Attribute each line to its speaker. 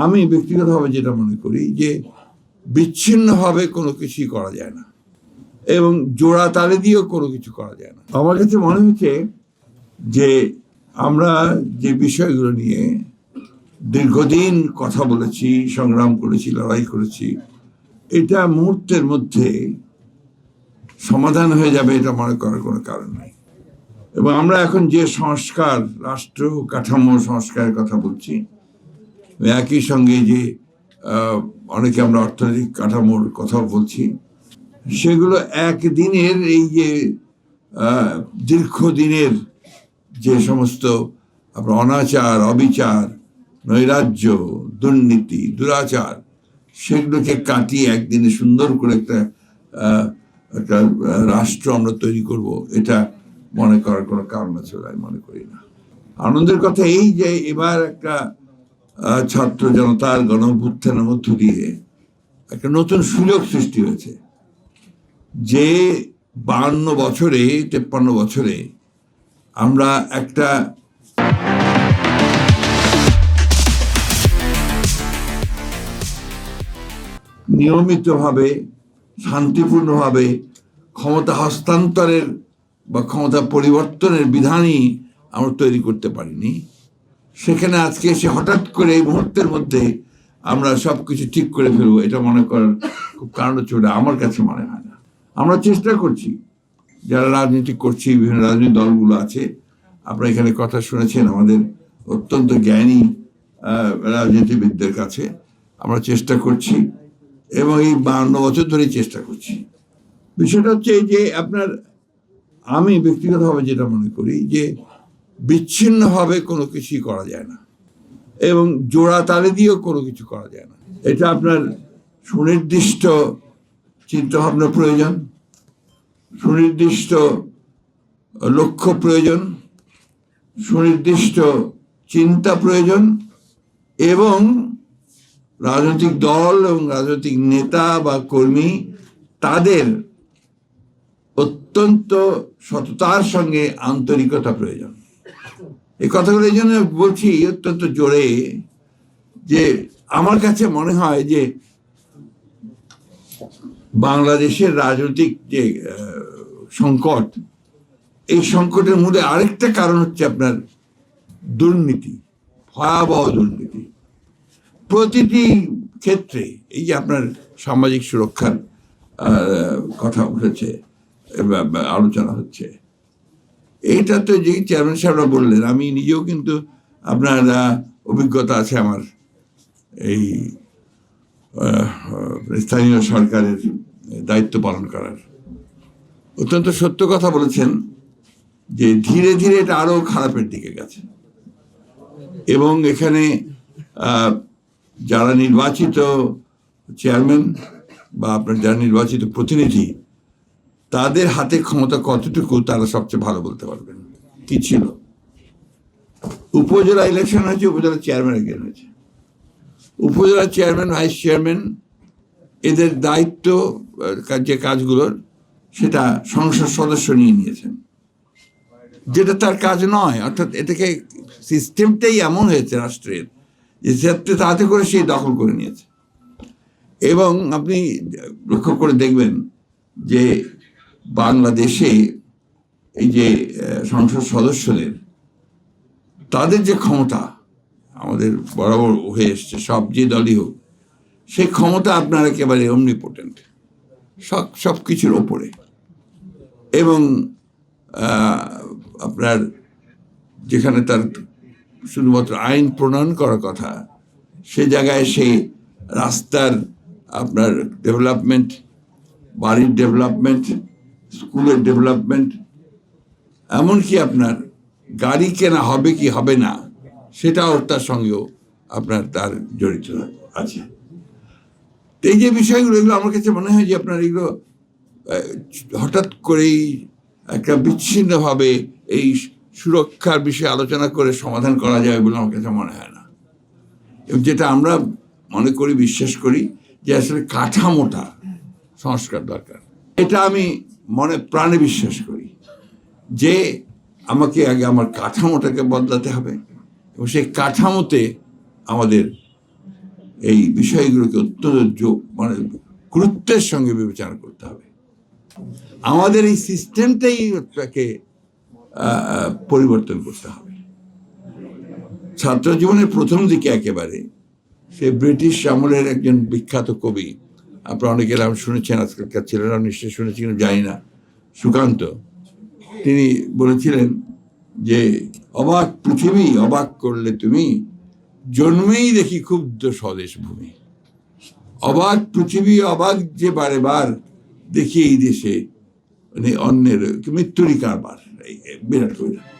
Speaker 1: আমি ব্যক্তিগতভাবে যেটা মনে করি যে বিচ্ছিন্নভাবে কোনো কিছুই করা যায় না এবং জোড়া তালে দিয়েও কোনো কিছু করা যায় না। আমার কাছে মনে হচ্ছে যে আমরা যে বিষয়গুলো নিয়ে দীর্ঘদিন কথা বলেছি, সংগ্রাম করেছি, লড়াই করেছি, এটা মুহূর্তের মধ্যে সমাধান হয়ে যাবে এটা মনে করার কোনো কারণ নেই। এবং আমরা এখন যে সংস্কার, রাষ্ট্র কাঠামো সংস্কারের কথা বলছি, একই সঙ্গে যে অনেকে আমরা অর্থনৈতিক কাঠামোর কথা বলছি, সেগুলো একদিনের এই যে দীর্ঘদিনের যে সমস্ত আপনার অনাচার, অবিচার, নৈরাজ্য, দুর্নীতি, দুরাচার, সেগুলোকে কাটিয়ে একদিনে সুন্দর করে একটা রাষ্ট্র আমরা তৈরি করব, এটা মনে করার কোনো কারণ আছে বলে আমি মনে করি না। আনন্দের কথা এই যে এবার একটা ছাত্র জনতার গণ-অভ্যুত্থানের মধ্য দিয়ে একটা নতুন সুযোগ সৃষ্টি হয়েছে, যে 52 বছরে 53 বছরে আমরা একটা নিয়মিতভাবে শান্তিপূর্ণভাবে ক্ষমতা হস্তান্তরের বা ক্ষমতা পরিবর্তনের বিধানই আমরা তৈরি করতে পারিনি। সেখানে আজকে এসে হঠাৎ করে এই মুহূর্তের মধ্যে আমরা সব কিছু ঠিক করে ফেলবো, এটা মনে করার খুব কারণ হচ্ছে আমার কাছে মনে হয় না। আমরা চেষ্টা করছি, যারা রাজনীতি করছি, বিভিন্ন রাজনৈতিক দলগুলো আছে, আপনারা এখানে কথা শুনেছেন আমাদের অত্যন্ত জ্ঞানী রাজনীতিবিদদের কাছে, আমরা চেষ্টা করছি এবং এই 52 বছর ধরেই চেষ্টা করছি। বিষয়টা হচ্ছে এই যে আপনার, আমি ব্যক্তিগতভাবে যেটা মনে করি যে বিচ্ছিন্নভাবে কোনো কিছুই করা যায় না এবং জোড়া তালে দিয়েও কোনো কিছু করা যায় না। এটা আপনার সুনির্দিষ্ট চিন্তাভাবনা প্রয়োজন, সুনির্দিষ্ট লক্ষ্য প্রয়োজন, সুনির্দিষ্ট চিন্তা প্রয়োজন এবং রাজনৈতিক দল এবং রাজনৈতিক নেতা বা কর্মী তাদের অত্যন্ত সততার সঙ্গে আন্তরিকতা প্রয়োজন। এই কথাগুলো এই জন্য বলছি অত্যন্ত জোরে, যে আমার কাছে মনে হয় যে বাংলাদেশের রাজনৈতিক যে সংকট, এই সংকটের মূলে আরেকটা কারণ হচ্ছে আপনার দুর্নীতি, ভয়াবহ দুর্নীতি প্রতিটি ক্ষেত্রে। এই যে আপনার সামাজিক সুরক্ষার কথা উঠেছে, আলোচনা হচ্ছে, এইটা তো যে চেয়ারম্যান সাহেবরা বললেন, আমি নিজেও কিন্তু আপনার অভিজ্ঞতা আছে আমার এই স্থানীয় সরকারের দায়িত্ব পালন করার। অত্যন্ত সত্য কথা বলেছেন যে ধীরে ধীরে এটা আরো খারাপের দিকে গেছে এবং এখানে যারা নির্বাচিত চেয়ারম্যান বা আপনার যারা নির্বাচিত প্রতিনিধি, তাদের হাতে ক্ষমতা কতটুকু তারা সবচেয়ে ভালো বলতে পারবেন। কি ছিল, উপজেলা ইলেকশন হয়েছে, উপজেলা চেয়ারম্যান একজন হয়েছে, উপজেলা চেয়ারম্যান, ভাইস চেয়ারম্যান, এদের দায়িত্ব যে কাজগুলোর সেটা সংসদ সদস্য নিয়ে নিয়েছেন, যেটা তার কাজ নয়। অর্থাৎ এটাকে সিস্টেমটাই এমন হয়েছে রাষ্ট্রের যে তাতে করে সেই দখল করে নিয়েছে। এবং আপনি লক্ষ্য করে দেখবেন যে বাংলাদেশে এই যে সংসদ সদস্যদের, তাদের যে ক্ষমতা আমাদের বরাবর হয়ে এসছে, সব যে দলই হোক, সেই ক্ষমতা আপনার একেবারে অমনিপোটেন্ট, সব কিছুর ওপরে। এবং আপনার যেখানে তার শুধুমাত্র আইন প্রণয়ন করার কথা, সে জায়গায় সে রাস্তার আপনার ডেভেলপমেন্ট, বাড়ির ডেভেলপমেন্ট, স্কুলের ডেভেলপমেন্ট, এমনকি আপনার গাড়ি কেনা হবে কি হবে না সেটাও তার সঙ্গেও আপনার তার জড়িত আছে। এই যে বিষয়গুলো, এগুলো আমার কাছে মনে হয় যে আপনার এগুলো হঠাৎ করেই একটা বিচ্ছিন্নভাবে এই সুরক্ষার বিষয়ে আলোচনা করে সমাধান করা যায় বলে আমার কাছে মনে হয় না। এবং যেটা আমরা মনে করি, বিশ্বাস করি যে আসলে কাঠামোটা সংস্কার দরকার, এটা আমি মনে প্রাণে বিশ্বাস করি যে আমাকে আগে আমার কাঠামোটাকে বদলাতে হবে এবং সেই কাঠামোতে আমাদের এই বিষয়গুলোকে অত্যন্ত মানে গুরুত্বের সঙ্গে বিবেচনা করতে হবে। আমাদের এই সিস্টেমটাই তাকে পরিবর্তন করতে হবে। ছাত্র জীবনের প্রথম দিকে একেবারে সে ব্রিটিশ আমলের একজন বিখ্যাত কবি, আপনারা অনেকের নাম শুনেছেন, আজকালকার ছেলেরা নিশ্চয়ই শুনেছেন জানি না, সুকান্ত। তিনি বলেছিলেন যে অবাক পৃথিবী অবাক করলে তুমি, জন্মেই দেখি ক্ষুব্ধ স্বদেশ ভূমি। অবাক পৃথিবী অবাক যে বারে বার দেখি এই দেশে মানে অন্যের মৃত্যুরই কারবার। বিরাট কবিতা।